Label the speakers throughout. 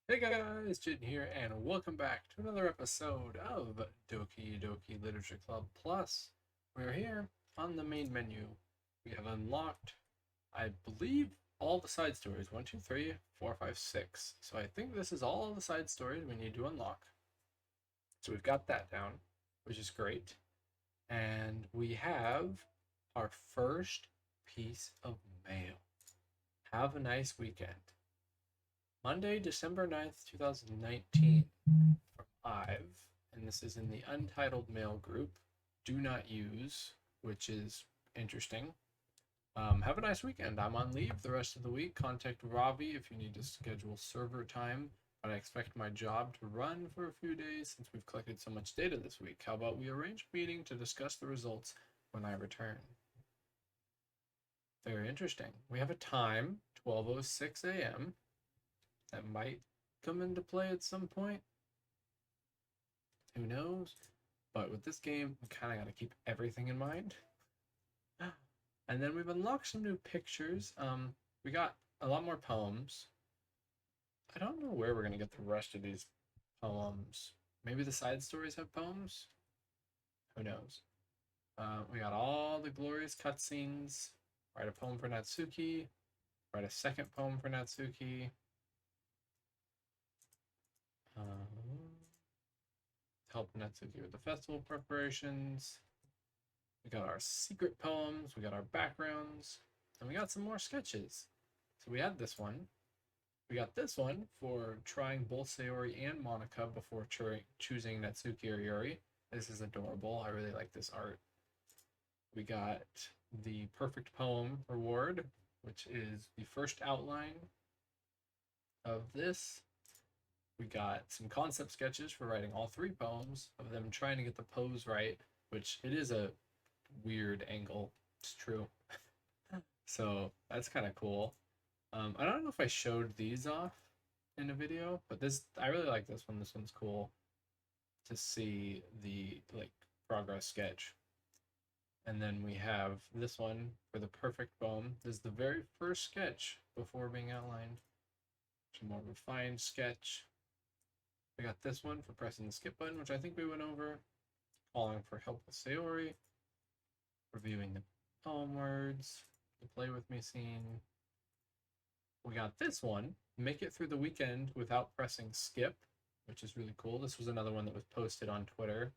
Speaker 1: Hey guys, Jin here, and welcome back to another episode of Doki Literature Club Plus. We're here on the main menu. We have unlocked, I believe, all the side stories. 1, 2, 3, 4, 5, 6. So I think this is all the side stories we need to unlock. So we've got that down, which is great. And we have our first piece of mail. Have a nice weekend. Monday, December 9th, 2019, from Ive, and this is in the Untitled Mail group. Do not use, which is interesting. Have a nice weekend. I'm on leave the rest of the week. Contact Robbie if you need to schedule server time, but I expect my job to run for a few days since we've collected so much data this week. How about we arrange a meeting to discuss the results when I return? Very interesting. We have a time, 12:06 a.m. That might come into play at some point. Who knows? But with this game, we kind of got to keep everything in mind. And then we've unlocked some new pictures. We got a lot more poems. I don't know where we're gonna get the rest of these poems. Maybe the side stories have poems. Who knows? We got all the glorious cutscenes. Write a poem for Natsuki. Write a second poem for Natsuki. Help Natsuki with the festival preparations. We got our secret poems, we got our backgrounds, and we got some more sketches. So we had this one. We got this one for trying both Sayori and Monica before choosing Natsuki or Yuri. This is adorable. I really like this art. We got the perfect poem reward, which is the first outline of this. We got some concept sketches for writing all three poems of them trying to get the pose right, which it is a weird angle. It's true. So that's kind of cool. I don't know if I showed these off in a video, but this I really like this one. This one's cool to see the like progress sketch. And then we have this one for the perfect poem. This is the very first sketch before being outlined. It's a more refined sketch. We got this one for pressing the skip button, which I think we went over. Calling for help with Sayori. Reviewing the poem words. The play with me scene. We got this one, make it through the weekend without pressing skip, which is really cool. This was another one that was posted on Twitter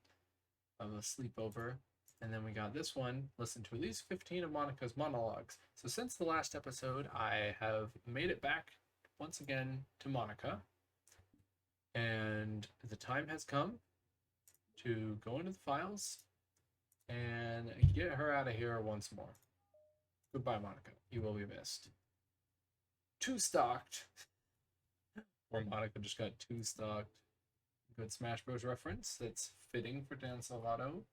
Speaker 1: of a sleepover. And then we got this one, listen to at least 15 of Monica's monologues. So since the last episode, I have made it back once again to Monica. And the time has come to go into the files and get her out of here once more. Goodbye, Monica. You will be missed. Two stocked. Where Monica just got two stocked. Good Smash Bros. Reference that's fitting for Dan Salvato.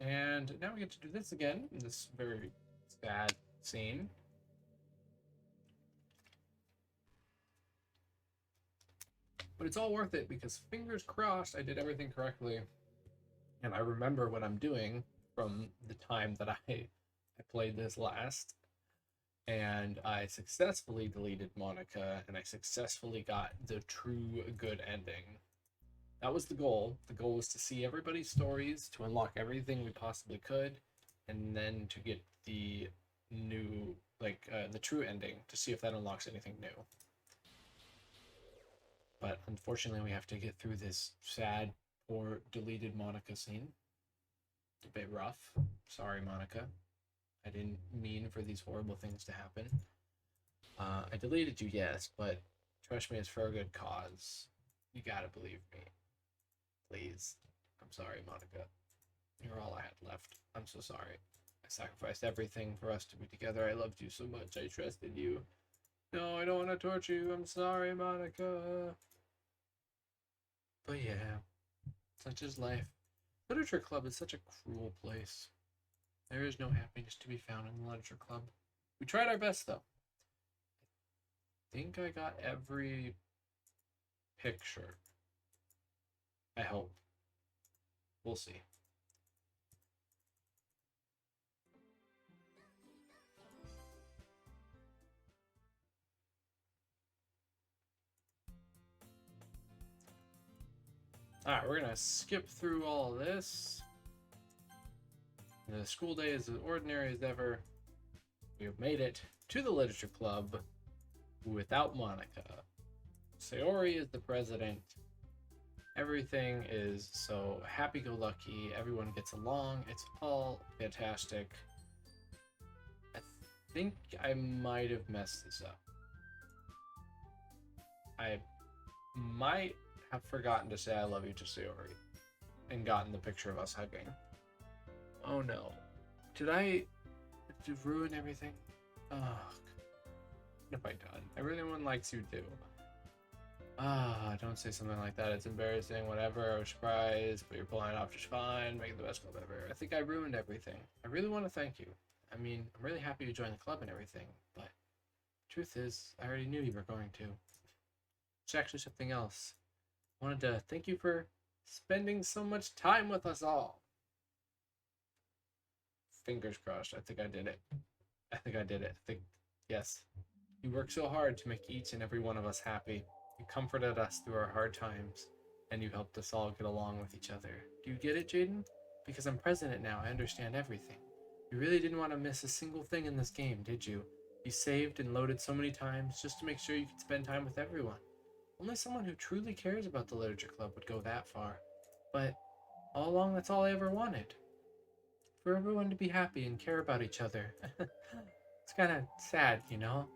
Speaker 1: And now we get to do this again in this very sad scene. But it's all worth it because fingers crossed I did everything correctly. And I remember what I'm doing from the time that I played this last. And I successfully deleted Monica and I successfully got the true good ending. That was the goal. The goal was to see everybody's stories, to unlock everything we possibly could, and then to get the new, the true ending to see if that unlocks anything new. But unfortunately, we have to get through this sad, poor, deleted Monica scene. It's a bit rough. Sorry, Monica. I didn't mean for these horrible things to happen. I deleted you, yes, but trust me, it's for a good cause. You gotta believe me. Please. I'm sorry, Monica. You're all I had left. I'm so sorry. I sacrificed everything for us to be together. I loved you so much. I trusted you. No, I don't want to torture you. I'm sorry, Monica. But yeah, such is life. Literature Club is such a cruel place. There is no happiness to be found in the Literature Club. We tried our best, though. I think I got every picture. I hope. We'll see. Alright, we're gonna skip through all this. The school day is as ordinary as ever. We have made it to the Literature Club without Monica. Sayori is the president. Everything is so happy-go-lucky. Everyone gets along. It's all fantastic. I think I might have messed this up. I might have forgotten to say I love you to Sayori and gotten the picture of us hugging. Oh no. Did I ruin everything? Oh, what have I done? Everyone likes you too. Don't say something like that. It's embarrassing. Whatever. I was surprised, but you're pulling it off just fine. Making the best club ever. I think I ruined everything. I really want to thank you. I mean, I'm really happy you joined the club and everything, but truth is, I already knew you were going to. It's actually something else. I wanted to thank you for spending so much time with us all. Fingers crossed. I think I did it. Yes. You worked so hard to make each and every one of us happy. You comforted us through our hard times, and you helped us all get along with each other. Do you get it, Jaden? Because I'm president now, I understand everything. You really didn't want to miss a single thing in this game, did you? You saved and loaded so many times just to make sure you could spend time with everyone. Only someone who truly cares about the Literature Club would go that far. But all along, that's all I ever wanted. For everyone to be happy and care about each other. It's kind of sad, you know?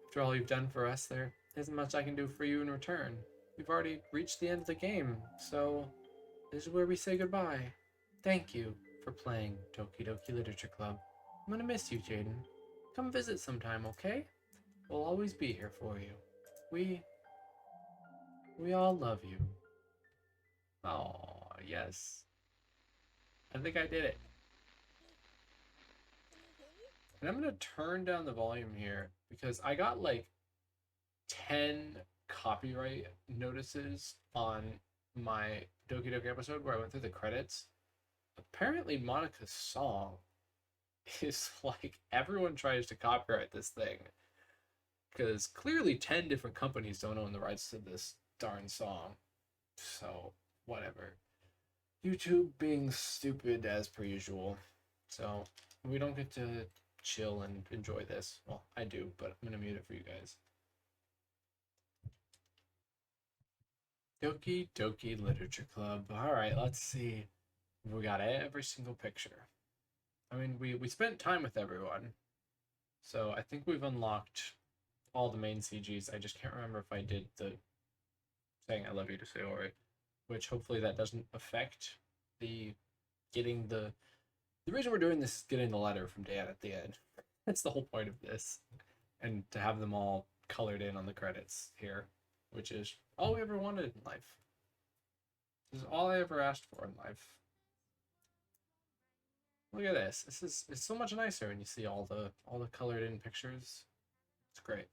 Speaker 1: After all you've done for us, there isn't much I can do for you in return. We've already reached the end of the game, so this is where we say goodbye. Thank you for playing Doki Doki Literature Club. I'm gonna miss you, Jaden. Come visit sometime, okay? We'll always be here for you. We all love you. Oh, yes. I think I did it. And I'm gonna turn down the volume here because I got like 10 copyright notices on my Doki Doki episode where I went through the credits. Apparently Monica's song is like everyone tries to copyright this thing because clearly 10 different companies don't own the rights to this darn song. So whatever. YouTube being stupid as per usual. So we don't get to chill and enjoy this. Well, I do, but I'm gonna mute it for you guys. Doki Doki Literature Club. Alright, let's see. We got every single picture. I mean, we spent time with everyone. So I think we've unlocked all the main CGs. I just can't remember if I did the saying I love you to Sayori, which hopefully that doesn't affect the getting the reason we're doing this is getting the letter from Dan at the end. That's the whole point of this. And to have them all colored in on the credits here, which is all we ever wanted in life. This is all I ever asked for in life. Look at this. It's so much nicer when you see all the colored in pictures. It's great.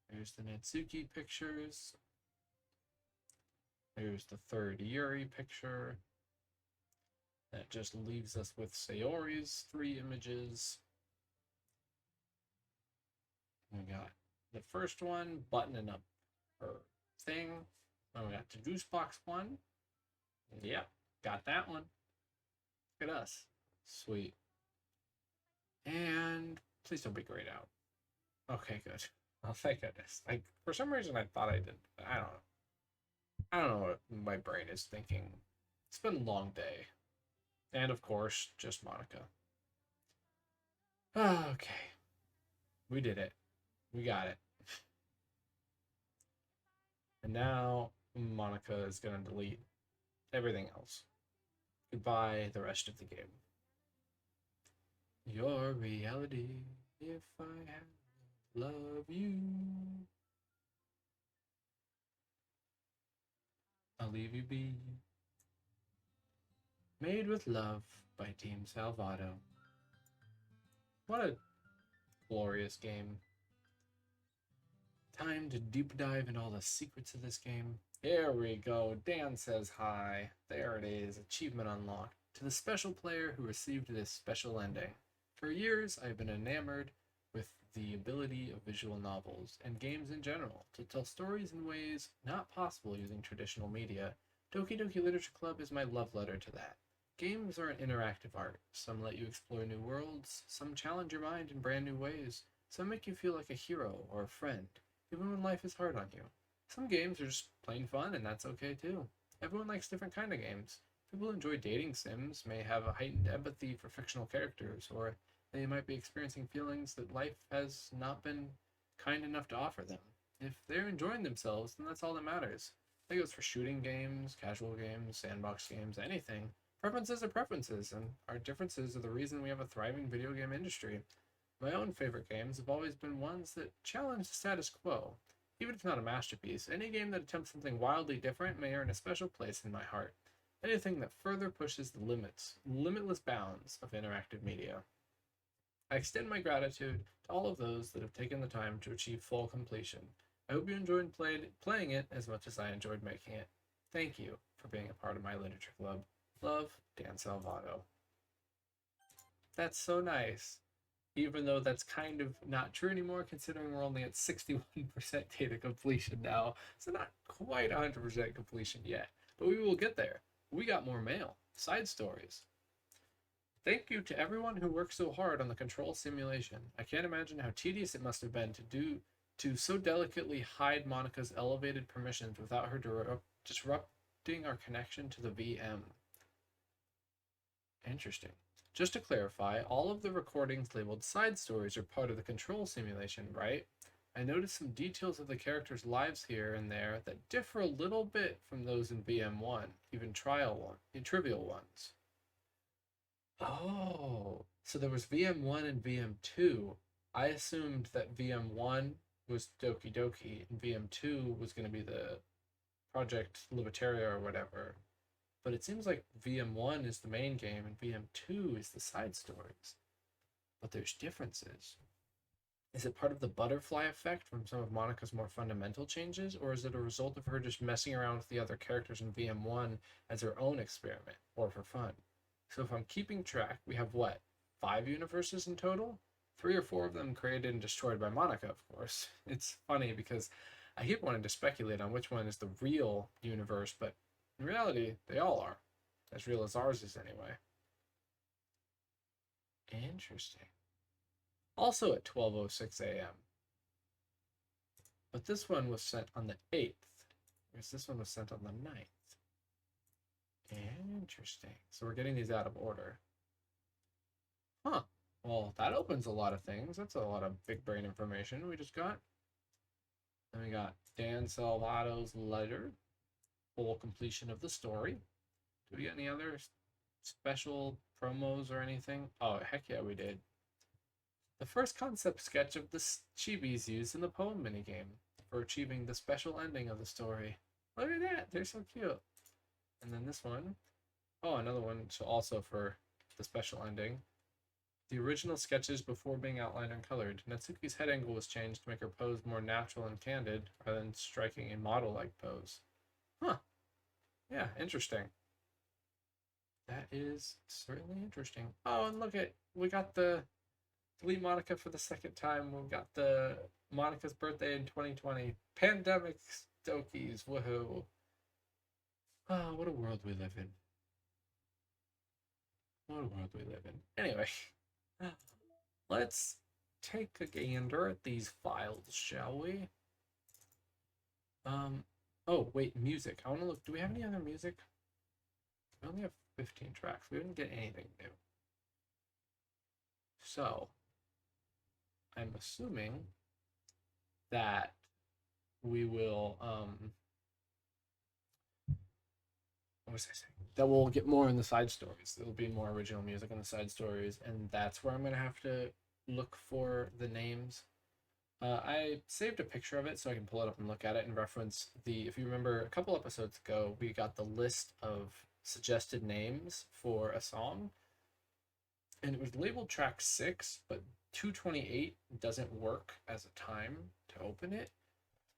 Speaker 1: There's the Natsuki pictures. There's the third Yuri picture. That just leaves us with Sayori's 3 images. We got the first one buttoning up her thing. Oh, we got the juice box one. Yep, got that one. Look at us. Sweet. And please don't be grayed out. Okay, good. Oh, thank goodness. For some reason I thought I did. I don't know. I don't know what my brain is thinking. It's been a long day. And of course, just Monica. Okay. We did it. We got it. And now Monica is going to delete everything else. Goodbye, the rest of the game. Your reality, if I have love you. I'll leave you be. Made with Love by Team Salvato. What a glorious game. Time to deep dive into all the secrets of this game. Here we go. Dan says hi. There it is. Achievement unlocked. To the special player who received this special ending. For years, I've been enamored with the ability of visual novels and games in general to tell stories in ways not possible using traditional media. Doki Doki Literature Club is my love letter to that. Games are an interactive art. Some let you explore new worlds, some challenge your mind in brand new ways, some make you feel like a hero or a friend, even when life is hard on you. Some games are just plain fun, and that's okay too. Everyone likes different kind of games. People who enjoy dating sims may have a heightened empathy for fictional characters, or they might be experiencing feelings that life has not been kind enough to offer them. If they're enjoying themselves, then that's all that matters. That goes for shooting games, casual games, sandbox games, anything. Preferences are preferences, and our differences are the reason we have a thriving video game industry. My own favorite games have always been ones that challenge the status quo. Even if not a masterpiece, any game that attempts something wildly different may earn a special place in my heart. Anything that further pushes the limitless bounds of interactive media. I extend my gratitude to all of those that have taken the time to achieve full completion. I hope you enjoyed playing it as much as I enjoyed making it. Thank you for being a part of my literature club. Love, Dan Salvato. That's so nice. Even though that's kind of not true anymore, considering we're only at 61% data completion now. So not quite 100% completion yet, but we will get there. We got more mail, side stories. Thank you to everyone who worked so hard on the control simulation. I can't imagine how tedious it must have been to so delicately hide Monica's elevated permissions without her disrupting our connection to the VM. Interesting. Just to clarify, all of the recordings labeled side stories are part of the control simulation, right? I noticed some details of the characters' lives here and there that differ a little bit from those in VM1, even trivial ones. Oh, so there was VM1 and VM2. I assumed that VM1 was Doki Doki and VM2 was going to be the Project Libertaria or whatever. But it seems like VM1 is the main game and VM2 is the side stories. But there's differences. Is it part of the butterfly effect from some of Monica's more fundamental changes, or is it a result of her just messing around with the other characters in VM1 as her own experiment, or for fun? So if I'm keeping track, we have what? 5 universes in total? 3 or 4 of them created and destroyed by Monica, of course. It's funny because I keep wanting to speculate on which one is the real universe, but in reality, they all are. As real as ours is, anyway. Interesting. Also at 12:06 a.m. But this one was sent on the 8th, whereas this one was sent on the 9th. Interesting. So we're getting these out of order. Huh. Well, that opens a lot of things. That's a lot of big brain information we just got. Then we got Dan Salvato's letter. Full completion of the story. Do we get any other special promos or anything? Oh, heck yeah, we did. The first concept sketch of the chibis used in the poem minigame for achieving the special ending of the story. Look at that, they're so cute. And then this one, oh, another one also for the special ending. The original sketches before being outlined and colored. Natsuki's head angle was changed to make her pose more natural and candid, rather than striking a model-like pose. Huh. Yeah, interesting. That is certainly interesting. Oh, and look at, we got the Delete Monica for the second time. We got the Monica's birthday in 2020. Pandemic Dokies, woohoo. Oh, what a world we live in. What a world we live in. Anyway, let's take a gander at these files, shall we? Oh, wait, music. I want to look. Do we have any other music? We only have 15 tracks. We didn't get anything new. So, I'm assuming that we will, what was I saying? That we'll get more in the side stories. There'll be more original music in the side stories, and that's where I'm going to have to look for the names. I saved a picture of it so I can pull it up and look at it and reference if you remember a couple episodes ago, we got the list of suggested names for a song, and it was labeled track 6, but 228 doesn't work as a time to open it.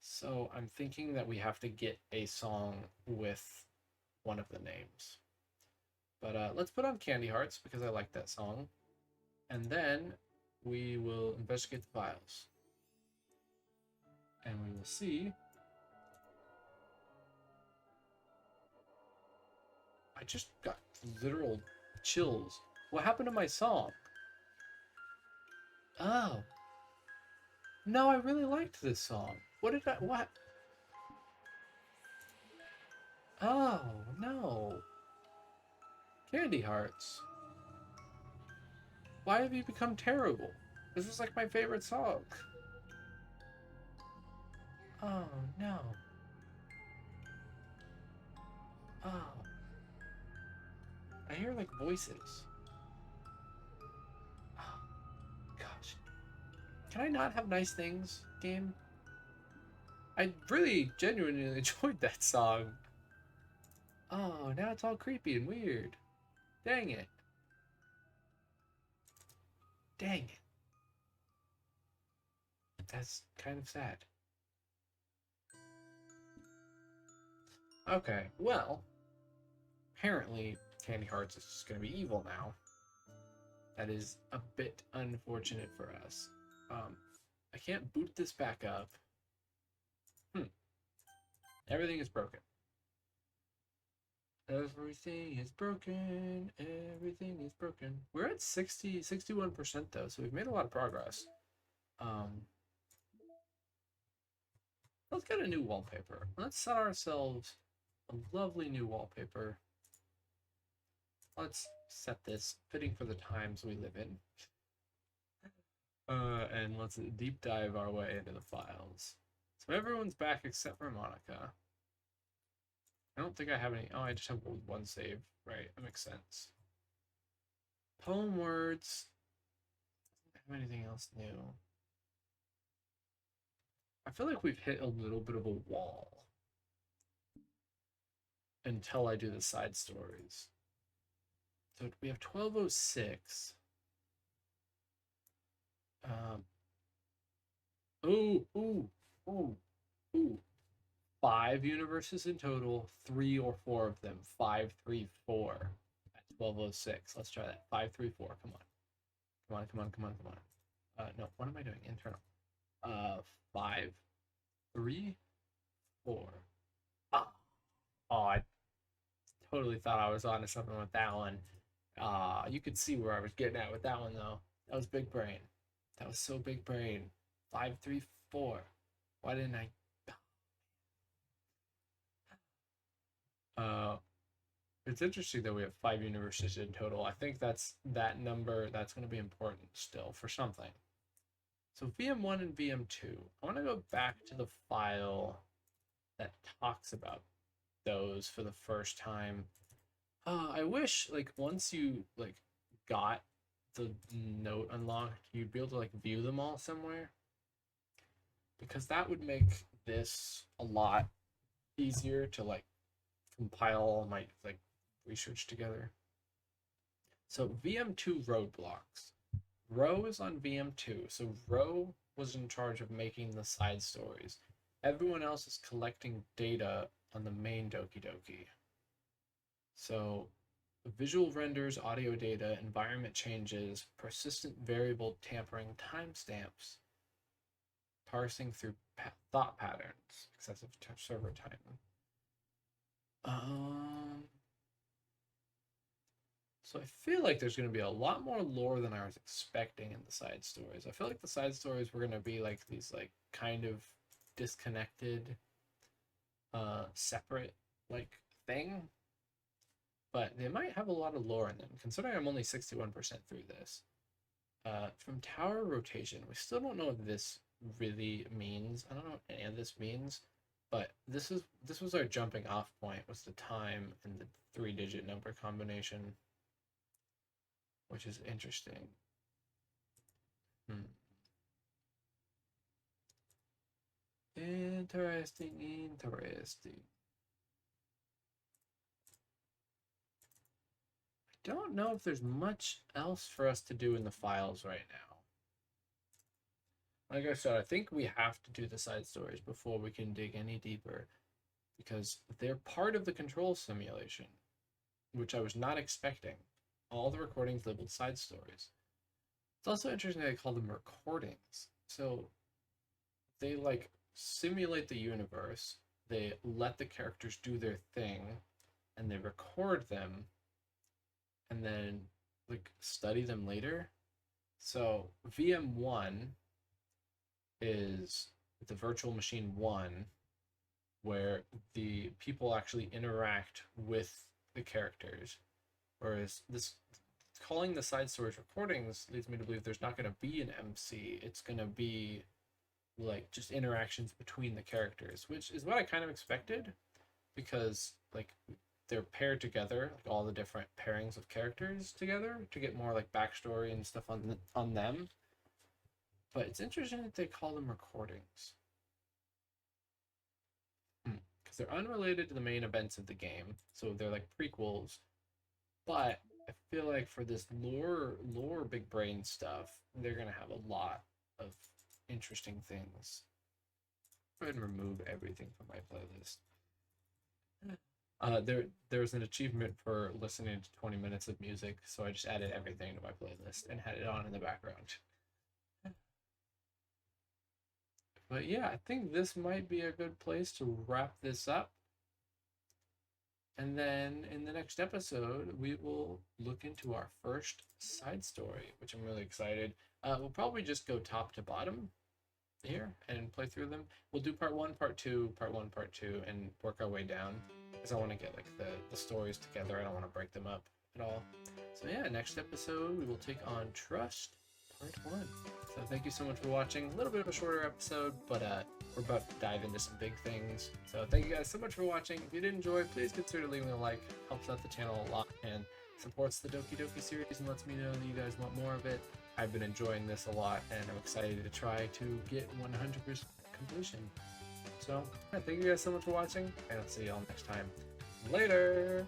Speaker 1: So I'm thinking that we have to get a song with one of the names. But let's put on Candy Hearts because I like that song. And then we will investigate the files. And we will see. I just got literal chills. What happened to my song? Oh. No, I really liked this song. What? Oh, no. Candy Hearts. Why have you become terrible? This was like my favorite song. Oh, no. Oh. I hear like voices. Oh, gosh. Can I not have nice things, game? I really genuinely enjoyed that song. Oh, now it's all creepy and weird. Dang it. Dang it. That's kind of sad. Okay, well, apparently Candy Hearts is just going to be evil now. That is a bit unfortunate for us. I can't boot this back up. Everything is broken. Everything is broken. Everything is broken. We're at 61% though, so we've made a lot of progress. Let's get a new wallpaper. Let's set ourselves a lovely new wallpaper. Let's set this fitting for the times we live in. And let's deep dive our way into the files. So everyone's back except for Monica. I don't think I have any. Oh, I just have one save. Right, that makes sense. Poem words. I don't have anything else new. I feel like we've hit a little bit of a wall until I do the side stories. So we have 1206. Ooh, ooh, ooh, ooh. 5 universes in total, 3 or 4 of them. 5, 3, 4 at 1206. Let's try that. 5, 3, 4. Come on. Come on, come on, come on, come on. No, what am I doing? Internal. 5, 3, 4. Oh, I totally thought I was onto something with that one. You could see where I was getting at with that one, though. That was big brain. That was so big brain. 5, 3, 4. Why didn't I? It's interesting that we have 5 universes in total. I think that number that's going to be important still for something. So VM1 and VM2. I want to go back to the file that talks about those for the first time. I wish like once you like got the note unlocked, you'd be able to like view them all somewhere, because that would make this a lot easier to like compile all my like research together. So VM2 roadblocks. Ro is on VM2, so Ro was in charge of making the side stories. Everyone else is collecting data on the main Doki Doki. So visual renders, audio data, environment changes, persistent variable tampering, timestamps, parsing through thought patterns, excessive server time. So I feel like there's going to be a lot more lore than I was expecting in the side stories. I feel like the side stories were going to be like these like kind of disconnected, separate like thing, but they might have a lot of lore in them. Considering I'm only 61% through this. From tower rotation, we still don't know what this really means. I don't know what any of this means, but this was our jumping off point, was the time and the 3-digit number combination, which is interesting. Interesting, interesting. I don't know if there's much else for us to do in the files right now. Like I said, I think we have to do the side stories before we can dig any deeper, because they're part of the control simulation, which I was not expecting. All the recordings labeled side stories. It's also interesting they call them recordings. So they like simulate the universe, they let the characters do their thing, and they record them and then like study them later. So VM1 is the virtual machine 1 where the people actually interact with the characters. Whereas this calling the side stories recordings leads me to believe there's not going to be an MC. It's going to be like just interactions between the characters, which is what I kind of expected because like they're paired together, like all the different pairings of characters together to get more like backstory and stuff on them. But it's interesting that they call them recordings because they're unrelated to the main events of the game, so they're like prequels. But I feel like for this lore big brain stuff, they're gonna have a lot of interesting things. Go ahead and remove everything from my playlist. There was an achievement for listening to 20 minutes of music, so I just added everything to my playlist and had it on in the background. But yeah, I think this might be a good place to wrap this up. And then in the next episode, we will look into our first side story, which I'm really excited. We'll probably just go top to bottom here and play through them. We'll do part 1, part 2, part 1, part 2, and work our way down because I want to get like the stories together. I don't want to break them up at all. So yeah, next episode we will take on Trust part 1. So thank you so much for watching. A little bit of a shorter episode, but we're about to dive into some big things. So thank you guys so much for watching. If you did enjoy, please consider leaving a like. Helps out the channel a lot and supports the Doki Doki series and lets me know that you guys want more of it. I've been enjoying this a lot and I'm excited to try to get 100% completion. So yeah, thank you guys so much for watching and I'll see you all next time. Later!